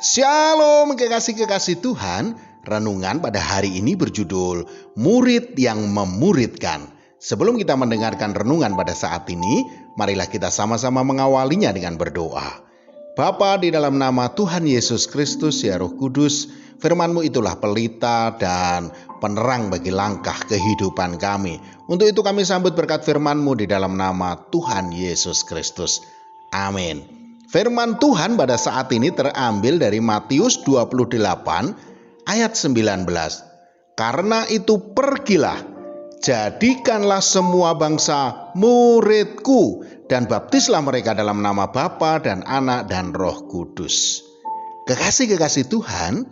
Shalom kekasih-kekasih Tuhan. Renungan pada hari ini berjudul Murid yang Memuridkan. Sebelum kita mendengarkan renungan pada saat ini, marilah kita sama-sama mengawalinya dengan berdoa. Bapa, di dalam nama Tuhan Yesus Kristus, ya Roh Kudus, firman-Mu itulah pelita dan penerang bagi langkah kehidupan kami. Untuk itu kami sambut berkat firman-Mu di dalam nama Tuhan Yesus Kristus. Amin. Firman Tuhan pada saat ini terambil dari Matius 28 ayat 19. Karena itu pergilah, jadikanlah semua bangsa muridku dan baptislah mereka dalam nama Bapa dan Anak dan Roh Kudus. Kekasih-kekasih Tuhan,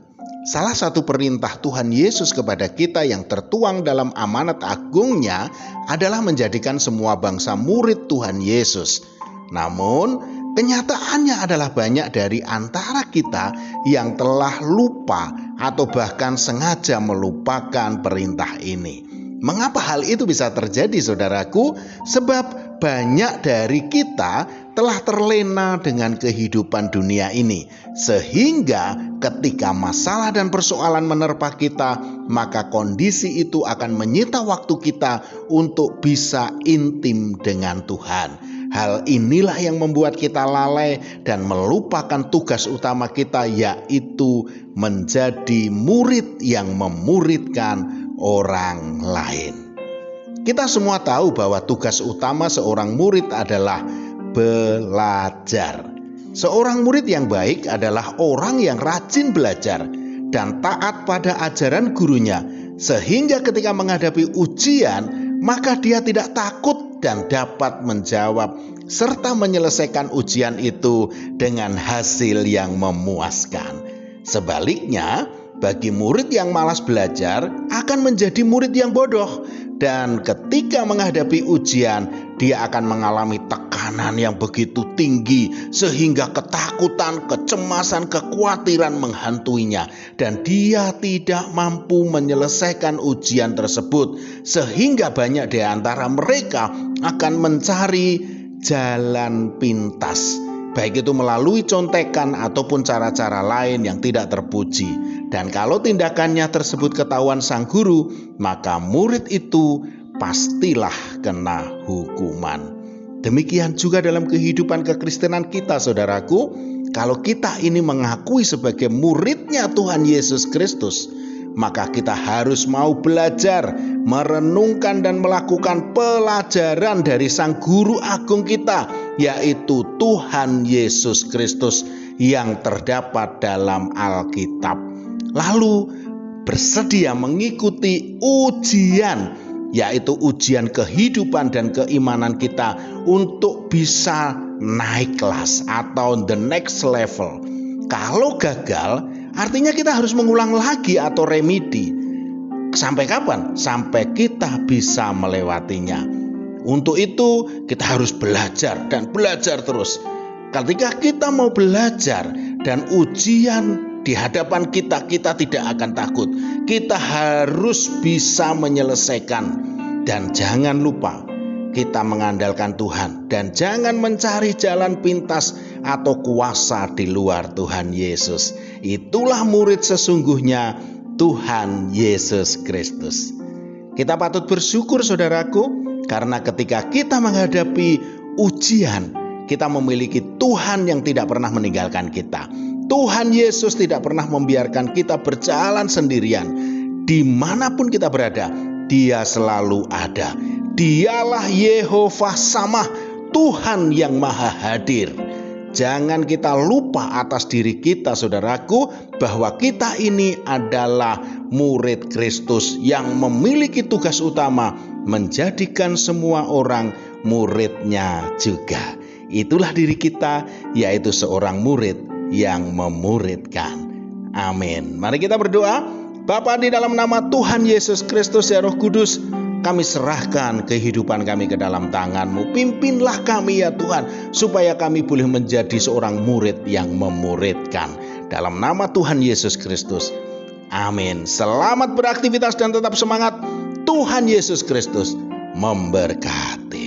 salah satu perintah Tuhan Yesus kepada kita yang tertuang dalam amanat agungnya adalah menjadikan semua bangsa murid Tuhan Yesus. Namun, kenyataannya adalah banyak dari antara kita yang telah lupa atau bahkan sengaja melupakan perintah ini. Mengapa hal itu bisa terjadi, saudaraku? Sebab banyak dari kita telah terlena dengan kehidupan dunia ini. Sehingga ketika masalah dan persoalan menerpa kita, maka kondisi itu akan menyita waktu kita untuk bisa intim dengan Tuhan. Hal inilah yang membuat kita lalai dan melupakan tugas utama kita, yaitu menjadi murid yang memuridkan orang lain. Kita semua tahu bahwa tugas utama seorang murid adalah belajar. Seorang murid yang baik adalah orang yang rajin belajar dan taat pada ajaran gurunya, sehingga ketika menghadapi ujian, maka dia tidak takut dan dapat menjawab serta menyelesaikan ujian itu dengan hasil yang memuaskan. Sebaliknya, bagi murid yang malas belajar akan menjadi murid yang bodoh, dan ketika menghadapi ujian, dia akan mengalami tekanan yang begitu tinggi sehingga ketakutan, kecemasan, kekhawatiran menghantuinya, dan dia tidak mampu menyelesaikan ujian tersebut, sehingga banyak di antara mereka akan mencari jalan pintas, baik itu melalui contekan ataupun cara-cara lain yang tidak terpuji. Dan kalau tindakannya tersebut ketahuan sang guru, maka murid itu pastilah kena hukuman. Demikian juga dalam kehidupan kekristenan kita, saudaraku. Kalau kita ini mengakui sebagai muridnya Tuhan Yesus Kristus, maka kita harus mau belajar, merenungkan dan melakukan pelajaran dari sang guru agung kita, yaitu Tuhan Yesus Kristus yang terdapat dalam Alkitab. Lalu bersedia mengikuti ujian, yaitu ujian kehidupan dan keimanan kita untuk bisa naik kelas atau the next level. Kalau gagal, artinya kita harus mengulang lagi atau remedi. Sampai kapan? Sampai kita bisa melewatinya. Untuk itu kita harus belajar dan belajar terus. Ketika kita mau belajar dan ujian di hadapan kita, kita tidak akan takut. Kita harus bisa menyelesaikan. Dan jangan lupa, kita mengandalkan Tuhan. Dan jangan mencari jalan pintas atau kuasa di luar Tuhan Yesus. Itulah murid sesungguhnya Tuhan Yesus Kristus. Kita patut bersyukur, saudaraku, karena ketika kita menghadapi ujian, kita memiliki Tuhan yang tidak pernah meninggalkan kita. Tuhan Yesus tidak pernah membiarkan kita berjalan sendirian. Dimanapun kita berada, Dia selalu ada. Dialah Yehova Shammah, Tuhan yang maha hadir. Jangan kita lupa atas diri kita, saudaraku, bahwa kita ini adalah murid Kristus yang memiliki tugas utama menjadikan semua orang muridnya juga. Itulah diri kita, yaitu seorang murid yang memuridkan. Amin. Mari kita berdoa. Bapa, di dalam nama Tuhan Yesus Kristus, ya Roh Kudus, kami serahkan kehidupan kami ke dalam tangan-Mu. Pimpinlah kami ya Tuhan, supaya kami boleh menjadi seorang murid yang memuridkan. Dalam nama Tuhan Yesus Kristus. Amin. Selamat beraktivitas dan tetap semangat. Tuhan Yesus Kristus memberkati.